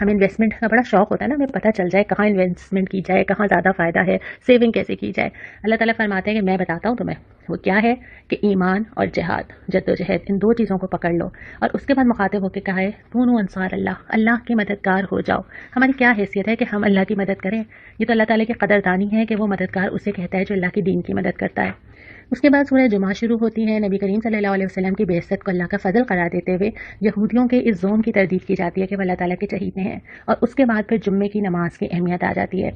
ہمیں انویسٹمنٹ کا بڑا شوق ہوتا ہے نا، ہمیں پتہ چل جائے کہاں انویسٹمنٹ کی جائے، کہاں زیادہ فائدہ ہے، سیونگ کیسے کی جائے. اللہ تعالیٰ فرماتے ہیں کہ میں بتاتا ہوں تمہیں. وہ کیا ہے کہ ایمان اور جہاد، جد و جہد، ان دو چیزوں کو پکڑ لو. اور اس کے بعد مخاطب ہو کے کہا ہے کونوا انصار اللہ، اللہ کے مددگار ہو جاؤ. ہماری کیا حیثیت ہے کہ ہم اللہ کی مدد کریں؟ یہ تو اللہ تعالیٰ کی قدردانی ہے کہ وہ مددگار اسے کہتا ہے جو اللہ کی دین کی مدد کرتا ہے. اس کے بعد سورہ جمعہ شروع ہوتی ہے. نبی کریم صلی اللہ علیہ وسلم کی بعثت کو اللہ کا فضل قرار دیتے ہوئے یہودیوں کے اس ظلم کی تردید کی جاتی ہے کہ وہ اللہ تعالیٰ کے چہیتے ہیں. اور اس کے بعد پھر جمعے کی نماز کی اہمیت آ جاتی ہے.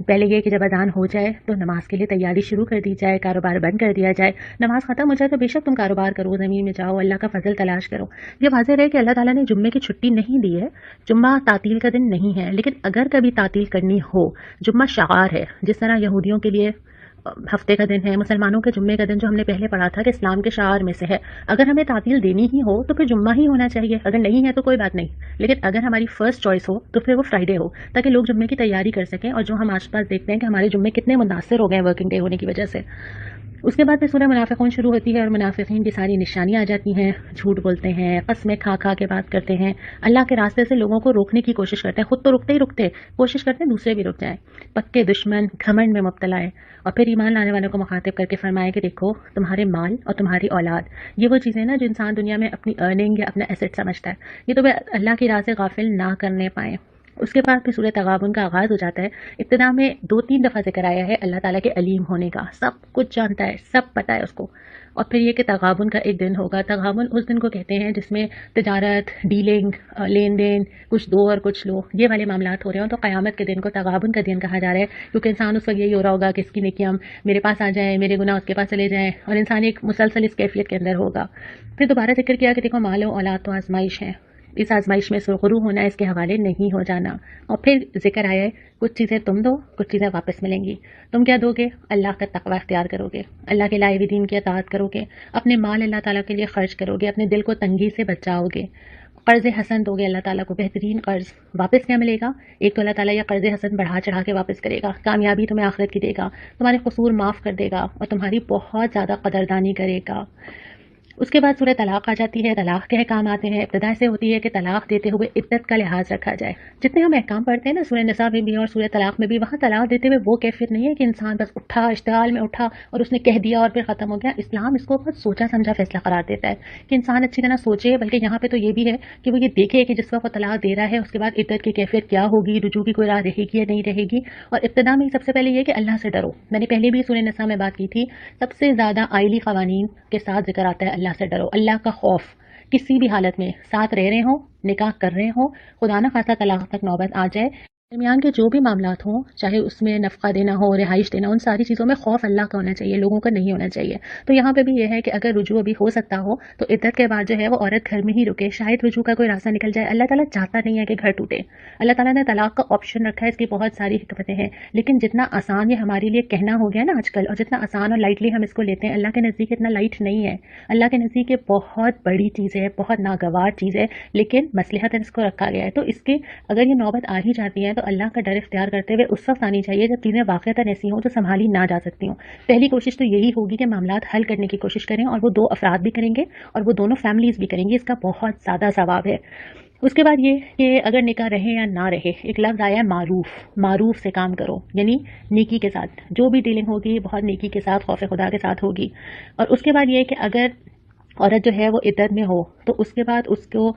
پہلے یہ کہ جب اذان ہو جائے تو نماز کے لیے تیاری شروع کر دی جائے، کاروبار بند کر دیا جائے. نماز ختم ہو جائے تو بے شک تم کاروبار کرو، زمین میں جاؤ، اللہ کا فضل تلاش کرو. یہ واضح رہے کہ اللہ تعالیٰ نے جمعے کی چھٹی نہیں دی ہے، جمعہ تعطیل کا دن نہیں ہے. لیکن اگر کبھی تعطیل کرنی ہو، جمعہ شعار ہے. جس طرح یہودیوں کے لیے ہفتے کا دن ہے، مسلمانوں کے جمعے کا دن جو ہم نے پہلے پڑھا تھا کہ اسلام کے شعار میں سے ہے. اگر ہمیں تعطیل دینی ہی ہو تو پھر جمعہ ہی ہونا چاہیے، اگر نہیں ہے تو کوئی بات نہیں. لیکن اگر ہماری فرسٹ چوائس ہو تو پھر وہ فرائیڈے ہو، تاکہ لوگ جمعے کی تیاری کر سکیں. اور جو ہم آس پاس دیکھتے ہیں کہ ہمارے جمعے کتنے متاثر ہو گئے ہیں ورکنگ ڈے ہونے کی وجہ سے. اس کے بعد پھر سورہ منافقون شروع ہوتی ہے اور منافقین کی ساری نشانیاں آ جاتی ہیں. جھوٹ بولتے ہیں، قسمیں کھا کھا کے بات کرتے ہیں، اللہ کے راستے سے لوگوں کو روکنے کی کوشش کرتے ہیں. خود تو رکتے کوشش کرتے ہیں دوسرے بھی رک جائیں. پکے دشمن، گھمنڈ میں مبتلا ہے. اور پھر ایمان لانے والوں کو مخاطب کر کے فرمایا کہ دیکھو تمہارے مال اور تمہاری اولاد، یہ وہ چیزیں نا جو انسان دنیا میں اپنی ارننگ یا اپنا ایسٹ سمجھتا ہے، یہ تو اللہ کی راہ سے غافل نہ کرنے پائیں. اس کے بعد پھر سورہ تغابن کا آغاز ہو جاتا ہے. ابتدا میں 2-3 دفعہ ذکر آیا ہے اللہ تعالیٰ کے علیم ہونے کا، سب کچھ جانتا ہے، سب پتہ ہے اس کو. اور پھر یہ کہ تغابن کا ایک دن ہوگا. تغابن اس دن کو کہتے ہیں جس میں تجارت، ڈیلنگ، لین دین، کچھ دو اور کچھ لو، یہ والے معاملات ہو رہے ہوں. تو قیامت کے دن کو تغابن کا دن کہا جا رہا ہے، کیونکہ انسان اس وقت یہی ہو رہا ہوگا کہ اس کی نیکیاں میرے پاس آ جائیں، میرے گناہ اس کے پاس چلے جائیں، اور انسان ایک مسلسل اس کیفیت کے اندر ہوگا. پھر دوبارہ ذکر کیا کہ دیکھو مال و اولاد تو آزمائش ہے، اس آزمائش میں سرخرو ہونا اس کے حوالے نہیں ہو جانا. اور پھر ذکر آیا ہے کچھ چیزیں تم دو، کچھ چیزیں واپس ملیں گی. تم کیا دو گے؟ اللہ کا تقوی اختیار کرو گے، اللہ کے لائے ہوئے دین کی اطاعت کرو گے، اپنے مال اللہ تعالیٰ کے لیے خرچ کرو گے، اپنے دل کو تنگی سے بچاؤ گے، قرض حسن دو گے اللہ تعالیٰ کو، بہترین قرض. واپس کیا ملے گا؟ ایک تو اللہ تعالیٰ یہ قرض حسن بڑھا چڑھا کے واپس کرے گا، کامیابی تمہیں آخرت کی دے گا، تمہارے قصور معاف کر دے گا اور تمہاری بہت زیادہ قدردانی کرے گا. اس کے بعد سورہ طلاق آ جاتی ہے. طلاق کے احکام آتے ہیں. ابتدا سے ہوتی ہے کہ طلاق دیتے ہوئے عدت کا لحاظ رکھا جائے. جتنے ہم احکام پڑھتے ہیں نا سورہ نساء میں بھی اور سورہ طلاق میں بھی، وہاں طلاق دیتے ہوئے وہ کیفیت نہیں ہے کہ انسان بس اٹھا، اشتعال میں اٹھا اور اس نے کہہ دیا اور پھر ختم ہو گیا. اسلام اس کو بہت سوچا سمجھا فیصلہ قرار دیتا ہے کہ انسان اچھی طرح سوچے. بلکہ یہاں پہ تو یہ بھی ہے کہ وہ یہ دیکھے کہ جس وقت وہ طلاق دے رہا ہے اس کے بعد عدت کی کیفیت کیا ہوگی، رجوع کی کوئی راہ رہے گی یا نہیں رہے گی. اور ابتدا میں سب سے پہلے یہ کہ اللہ سے ڈرو. میں نے پہلے بھی سورہ نساء میں بات کی تھی، سب سے زیادہ آئلی قوانین کے ساتھ ذکر آتا ہے اللہ سے ڈرو، اللہ کا خوف. کسی بھی حالت میں ساتھ رہ رہے ہوں، نکاح کر رہے ہوں، خدا نہ خواستہ طلاق تک نوبت آ جائے، درمیان کے جو بھی معاملات ہوں، چاہے اس میں نفقہ دینا ہو، رہائش دینا، ان ساری چیزوں میں خوف اللہ کا ہونا چاہیے، لوگوں کا نہیں ہونا چاہیے. تو یہاں پہ بھی یہ ہے کہ اگر رجوع ابھی ہو سکتا ہو تو عدت کے بعد جو ہے وہ عورت گھر میں ہی رکے. شاید رجوع کا کوئی راستہ نکل جائے. اللہ تعالیٰ چاہتا نہیں ہے کہ گھر ٹوٹے. اللہ تعالیٰ نے طلاق کا آپشن رکھا ہے، اس کی بہت ساری حکمتیں ہیں. لیکن جتنا آسان یہ ہمارے لیے کہنا ہو گیا نا آج کل، اور جتنا آسان اور لائٹلی ہم اس کو لیتے ہیں، اللہ کے نزدیک اتنا لائٹ نہیں ہے. اللہ کے نزدیک یہ بہت بڑی چیز ہے، بہت ناگوار چیز ہے. لیکن مصلحت اس کو رکھا گیا ہے. تو اس کے اگر یہ نوبت آ ہی جاتی ہے تو اللہ کا ڈر اختیار کرتے ہوئے اس وقت آنی چاہیے جب چیزیں واقعتاً ایسی ہوں جو سنبھالی نہ جا سکتی ہوں. پہلی کوشش تو یہی ہوگی کہ معاملات حل کرنے کی کوشش کریں، اور وہ دو افراد بھی کریں گے اور وہ دونوں فیملیز بھی کریں گی. اس کا بہت زیادہ ثواب ہے. اس کے بعد یہ کہ اگر نکاح رہے یا نہ رہے، ایک لفظ آیا ہے معروف. معروف سے کام کرو، یعنی نیکی کے ساتھ جو بھی ڈیلنگ ہوگی بہت نیکی کے ساتھ، خوف خدا کے ساتھ ہوگی. اور اس کے بعد یہ کہ اگر عورت جو ہے وہ عدت میں ہو تو اس کے بعد اس کو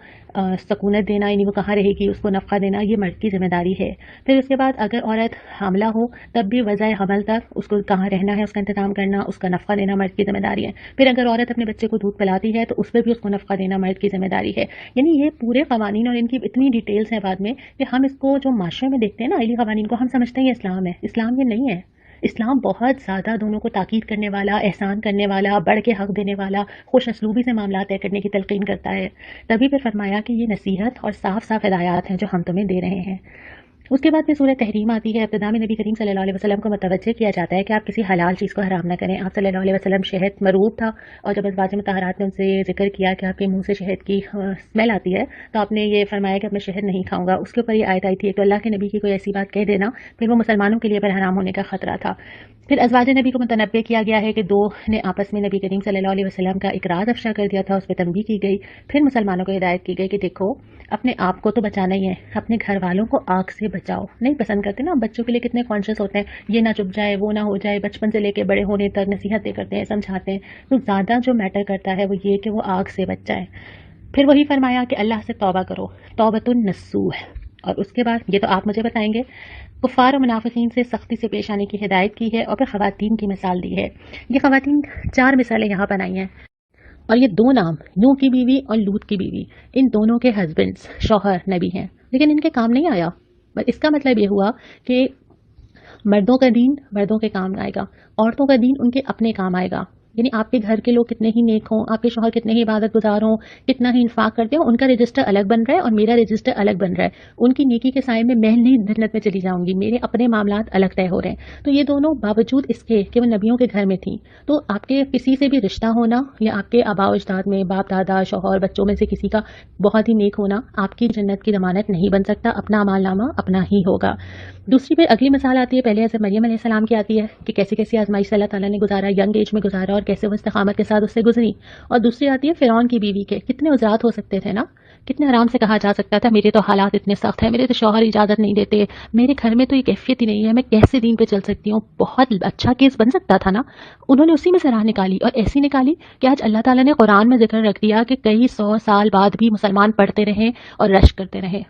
سکونت دینا، یعنی وہ کہاں رہے گی، اس کو نفقہ دینا، یہ مرد کی ذمہ داری ہے. پھر اس کے بعد اگر عورت حاملہ ہو تب بھی وضع حمل تک اس کو کہاں رہنا ہے، اس کا انتظام کرنا، اس کا نفقہ دینا مرد کی ذمہ داری ہے. پھر اگر عورت اپنے بچے کو دودھ پلاتی ہے تو اس پہ بھی اس کو نفقہ دینا مرد کی ذمہ داری ہے. یعنی یہ پورے قوانین اور ان کی اتنی ڈیٹیلز ہیں بعد میں کہ ہم اس کو جو معاشرے میں دیکھتے ہیں نا عائلی قوانین کو، ہم سمجھتے ہیں یہ اسلام ہے. اسلام یہ نہیں ہے. اسلام بہت زیادہ دونوں کو تاکید کرنے والا، احسان کرنے والا، بڑھ کے حق دینے والا، خوش اسلوبی سے معاملات طے کرنے کی تلقین کرتا ہے. تبھی پھر فرمایا کہ یہ نصیحت اور صاف صاف ہدایات ہیں جو ہم تمہیں دے رہے ہیں. اس کے بعد میں سورہ تحریم آتی ہے. ابتدا میں نبی کریم صلی اللہ علیہ وسلم کو متوجہ کیا جاتا ہے کہ آپ کسی حلال چیز کو حرام نہ کریں. آپ صلی اللہ علیہ وسلم شہد مرغوب تھا، اور جب ازواج مطہرات نے ان سے ذکر کیا کہ آپ کے منہ سے شہد کی اسمیل آتی ہے تو آپ نے یہ فرمایا کہ اب میں شہد نہیں کھاؤں گا. اس کے اوپر یہ آیت آئی تھی کہ اللہ کے نبی کی کوئی ایسی بات کہہ دینا پھر وہ مسلمانوں کے لیے پر حرام ہونے کا خطرہ تھا. پھر ازواج نبی کو متنبع کیا گیا ہے کہ دو نے آپس میں نبی کریم صلی اللہ علیہ وسلم کا ایک راز افشا کر دیا تھا، اس پہ تنبیہ کی گئی. پھر مسلمانوں کو ہدایت کی گئی کہ دیکھو اپنے آپ کو تو بچانا ہی ہے، اپنے گھر والوں کو آگ سے بچاؤ. نہیں پسند کرتے نا بچوں کے لیے کتنے کانشیس ہوتے ہیں، یہ نہ چپ جائے وہ نہ ہو جائے، بچپن سے لے کے بڑے ہونے تک نصیحتیں کرتے ہیں، سمجھاتے ہیں. تو زیادہ جو میٹر کرتا ہے وہ یہ کہ وہ آگ سے بچ جائے. پھر وہی فرمایا کہ اللہ سے توبہ کرو، توبۃ النصوح. اور اس کے بعد یہ تو آپ مجھے بتائیں گے، کفار و منافقین سے سختی سے پیش آنے کی ہدایت کی ہے. اور پھر خواتین کی مثال دی ہے. یہ خواتین 4 مثالیں یہاں بنائی ہیں، اور یہ 2 نام نوح کی بیوی اور لوط کی بیوی، ان دونوں کے ہسبینڈز شوہر نبی ہیں، لیکن ان کے کام نہیں آیا. اس کا مطلب یہ ہوا کہ مردوں کا دین مردوں کے کام آئے گا، عورتوں کا دین ان کے اپنے کام آئے گا. یعنی آپ کے گھر کے لوگ کتنے ہی نیک ہوں، آپ کے شوہر کتنے ہی عبادت گزار ہوں، کتنا ہی انفاق کرتے ہوں، ان کا رجسٹر الگ بن رہا ہے اور میرا رجسٹر الگ بن رہا ہے. ان کی نیکی کے سائے میں نہیں جنت میں چلی جاؤں گی، میرے اپنے معاملات الگ طے ہو رہے ہیں. تو یہ دونوں باوجود اس کے کہ وہ نبیوں کے گھر میں تھیں، تو آپ کے کسی سے بھی رشتہ ہونا یا آپ کے آباء و اجداد میں باپ دادا شوہر بچوں میں سے کسی کا بہت ہی نیک ہونا آپ کی جنت کی ضمانت نہیں بن سکتا. اپنا اعمال نامہ اپنا ہی ہوگا. دوسری پہ اگلی مثال آتی ہے، پہلے حضرت مریم علیہ السلام کی آتی ہے کہ کیسے کیسے آزمائش سے اللہ تعالیٰ نے گزارا، ینگ ایج میں گزارا، اور کیسے وہ استقامت کے ساتھ اس سے گزری. اور دوسری آتی ہے فرعون کی بیوی کے. کتنے عذرات ہو سکتے تھے نا، کتنے آرام سے کہا جا سکتا تھا میرے تو حالات اتنے سخت ہیں، میرے تو شوہر اجازت نہیں دیتے، میرے گھر میں تو یہ کیفیت ہی نہیں ہے، میں کیسے دین پہ چل سکتی ہوں. بہت اچھا کیس بن سکتا تھا نا. انہوں نے اسی میں سے راہ نکالی، اور ایسی نکالی کہ آج اللہ تعالیٰ نے قرآن میں ذکر رکھ دیا کہ کئی 100 سال بعد بھی مسلمان پڑھتے رہیں اور رشک کرتے رہیں.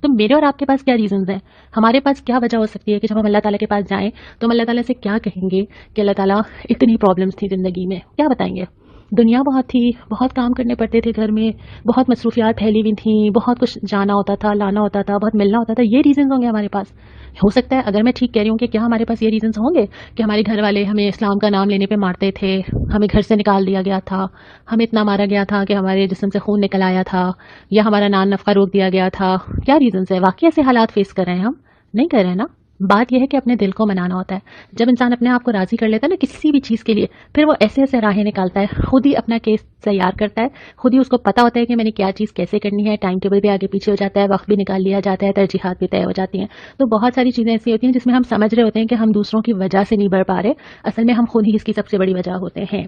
تو میرے اور آپ کے پاس کیا ریزنز ہیں، ہمارے پاس کیا وجہ ہو سکتی ہے کہ جب ہم اللہ تعالیٰ کے پاس جائیں تو ہم اللہ تعالیٰ سے کیا کہیں گے کہ اللہ تعالیٰ اتنی پرابلمس تھی زندگی میں، کیا بتائیں گے؟ دنیا بہت تھی، بہت کام کرنے پڑتے تھے گھر میں، بہت مصروفیات پھیلی ہوئی تھیں، بہت کچھ جانا ہوتا تھا، لانا ہوتا تھا، بہت ملنا ہوتا تھا. یہ ریزنز ہوں گے ہمارے پاس. ہو سکتا ہے اگر میں ٹھیک کہہ رہی ہوں کہ کیا ہمارے پاس یہ ریزنز ہوں گے کہ ہمارے گھر والے ہمیں اسلام کا نام لینے پہ مارتے تھے، ہمیں گھر سے نکال دیا گیا تھا، ہمیں اتنا مارا گیا تھا کہ ہمارے جسم سے خون نکل آیا تھا، یا ہمارا نان نفقہ روک دیا گیا تھا. کیا ریزنز ہے؟ واقعی ایسے حالات فیس کر رہے ہیں؟ ہم نہیں کر رہے ہیں نا. بات یہ ہے کہ اپنے دل کو منانا ہوتا ہے. جب انسان اپنے آپ کو راضی کر لیتا ہے نا کسی بھی چیز کے لیے، پھر وہ ایسے ایسے راہیں نکالتا ہے، خود ہی اپنا کیس تیار کرتا ہے، خود ہی اس کو پتا ہوتا ہے کہ میں نے کیا چیز کیسے کرنی ہے. ٹائم ٹیبل بھی آگے پیچھے ہو جاتا ہے، وقت بھی نکال لیا جاتا ہے، ترجیحات بھی طے ہو جاتی ہیں. تو بہت ساری چیزیں ایسی ہوتی ہیں جس میں ہم سمجھ رہے ہوتے ہیں کہ ہم دوسروں کی وجہ سے نہیں بڑھ پا رہے، اصل میں ہم خود ہی اس کی سب سے بڑی وجہ ہوتے ہیں.